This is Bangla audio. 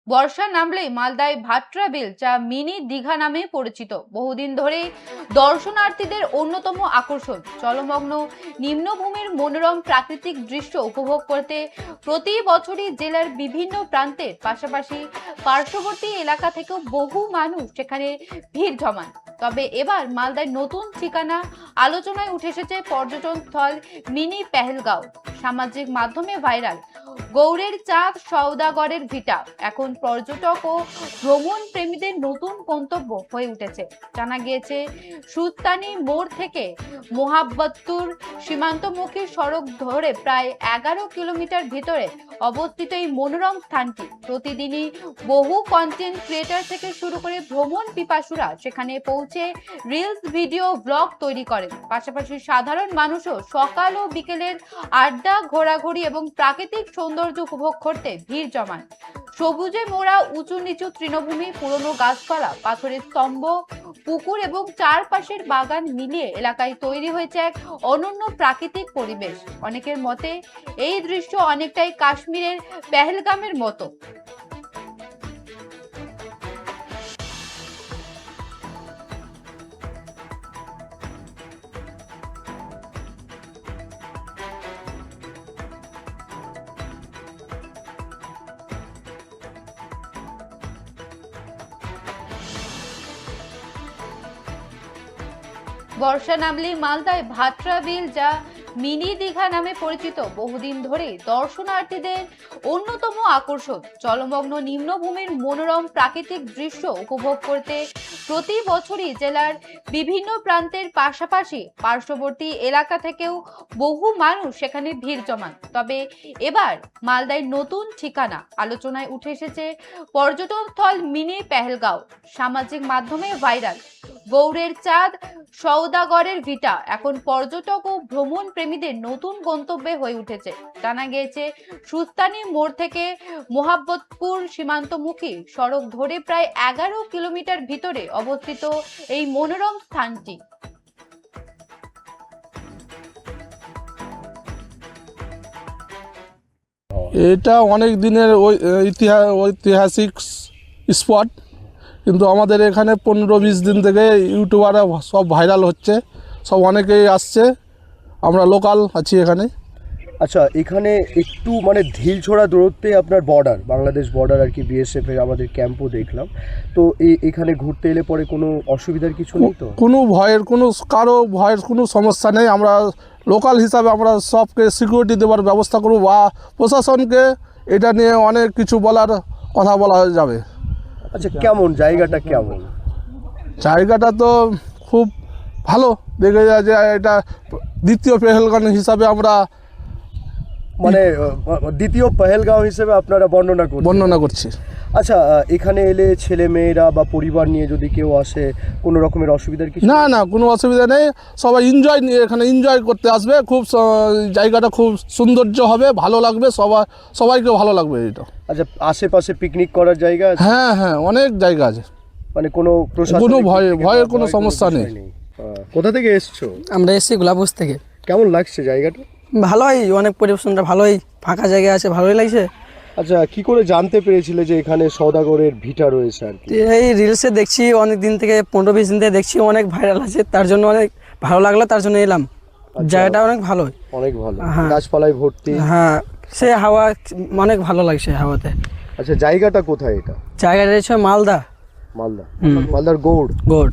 বর্ষা নামলেই মালদায় ভাট্রা বিল, যা মিনি দীঘা নামে পরিচিত, বহুদিন ধরেই দর্শনার্থীদের অন্যতম আকর্ষণ। জলমগ্ন নিম্নভূমির মনোরম প্রাকৃতিক দৃশ্য উপভোগ করতে প্রতি বছরই জেলার বিভিন্ন প্রান্তের পাশাপাশি পার্শ্ববর্তী এলাকা থেকেও বহু মানুষ সেখানে ভিড় জমান। তবে এবার মালদায় নতুন ঠিকানা আলোচনায় উঠে এসেছে পর্যটন স্থল মিনি পেহেলগাঁও। সামাজিক মাধ্যমে ভাইরাল গৌড়ের চাঁদ সওদাগরের ভিটা এখন পর্যটক ও ভ্রমণ প্রেমীদের নতুন গন্তব্য হয়ে উঠেছে। জানা গিয়েছে, সুস্তানি মোড় থেকে মোহাব্বতপুর সীমান্তমুখী সড়ক ধরে প্রায় 11 কিলোমিটার ভিতরে অবস্থিত এই মনোরম স্থানটি প্রতিদিনই বহু কন্টেন্ট ক্রিয়েটর থেকে শুরু করে ভ্রমণ পিপাসুরা সেখানে পৌঁছে রিলস, ভিডিও, ব্লগ তৈরি করেন। পাশাপাশি সাধারণ মানুষও সকাল ও বিকেলের আড্ডা, ঘোরাঘুরি এবং প্রাকৃতিক সৌন্দর্য উপভোগ করতে ভিড় জমান। সবুজে মোড়া উঁচু নিচু তৃণভূমি, পুরনো গাছপালা, পাথরের স্তম্ভ, পুকুর এবং চারপাশের বাগান মিলিয়ে এলাকায় তৈরি হয়েছে এক অনন্য প্রাকৃতিক পরিবেশ। অনেকের মতে এই দৃশ্য অনেকটাই কাশ্মীরের পেহেলগামের মতো। বর্ষা নামলেই মালদায় ভাট্রা বিল, যা মিনি দীঘা নামে পরিচিত, বহুদিন ধরে দর্শনার্থীদের অন্যতম আকর্ষণ। জলমগ্ন নিম্নভূমির মনোরম প্রাকৃতিক দৃশ্য উপভোগ করতে প্রতি বছরই জেলার বিভিন্ন প্রান্তের পাশাপাশি পার্শ্ববর্তী এলাকা থেকেও বহু মানুষ সেখানে ভিড় জমান। তবে এবার মালদায় নতুন ঠিকানা আলোচনায় উঠে এসেছে পর্যটন স্থল মিনি পেহেলগাঁও। সামাজিক মাধ্যমে ভাইরাল গৌড়ের চাঁদ সওদাগরের ভিটা এখন পর্যটক ও ভ্রমণ প্রেমীদের নতুন গন্তব্যে হয়ে উঠেছে। জানা গিয়েছে, সুস্তানি মোড় থেকে মোহাব্বতপুর সীমান্তমুখী সড়ক ধরে প্রায় 11 কিলোমিটার ভিতরে অবস্থিত এই মনোরম স্থানটি এটা অনেক দিনের ঐতিহাসিক স্পট, কিন্তু আমাদের এখানে 15-20 দিন থেকে ইউটিউবাররা সব ভাইরাল হচ্ছে, সব অনেকেই আসছে, আমরা লোকাল আছি এখানে। আচ্ছা, এখানে একটু মানে ঢিলছোড়া দূরত্বে আপনার বর্ডার, বাংলাদেশ বর্ডার আর কি, বিএসএফের আমাদের ক্যাম্পও দেখলাম। তো এখানে ঘুরতে এলে পরে কোনো অসুবিধার কিছু নেই তো? কারো ভয়ের কোনো সমস্যা নেই। আমরা লোকাল হিসাবে আমরা সবকে সিকিউরিটি দেওয়ার ব্যবস্থা করব, বা প্রশাসনকে এটা নিয়ে অনেক কিছু কথা বলা যাবে। আচ্ছা, কেমন জায়গাটা? কেমন জায়গাটা তো খুব ভালো, দেখে যায় যে এটা দ্বিতীয় পেহেলগাঁও হিসাবে আমরা মানে দ্বিতীয় পেহেলগাঁও হিসেবে আপনারা বর্ণনা করছি। আচ্ছা, এখানে এলে ছেলে মেয়েরা বা পরিবার নিয়ে যদি কেউ আসে, কোনো রকমের অসুবিধার কিছু? না, কোনো অসুবিধা নেই। সবাই এখানে এনজয় করতে আসবে। খুব জায়গাটা খুব সৌন্দর্য হবে, ভালো লাগবে, সবাইকে ভালো লাগবে এটা। আচ্ছা, আশেপাশে পিকনিক করার জায়গা আছে? হ্যাঁ, অনেক জায়গা আছে। মানে কোনো ভয়ের কোনো সমস্যা নেই। কোথা থেকে এসছো? আমরা এসেছি গোলাপগঞ্জ থেকে। কেমন লাগছে জায়গাটা? ভালোই, অনেক পরিবেশনটা ভালোই, ফাঁকা জায়গা আছে, ভালোই লাগছে। আচ্ছা, কি করে জানতে পেরেছিলে যে এখানে সওদাগরের ভিটা রয়েছে আর কি? এই রিলসে দেখছি অনেক দিন থেকে, 15-20 দিন থেকে দেখছি, অনেক ভাইরাল আছে, তার জন্য অনেক ভালো লাগলো, তার জন্য এলাম। জায়গাটা অনেক ভালো, অনেক ভালো, হ্যাঁ। গাছপালায় ভর্তি। হ্যাঁ, সে হাওয়া অনেক ভালো লাগছে হাওয়াতে। আচ্ছা, জায়গাটা কোথায় এটা? জায়গাটা হচ্ছে মালদার গৌড়।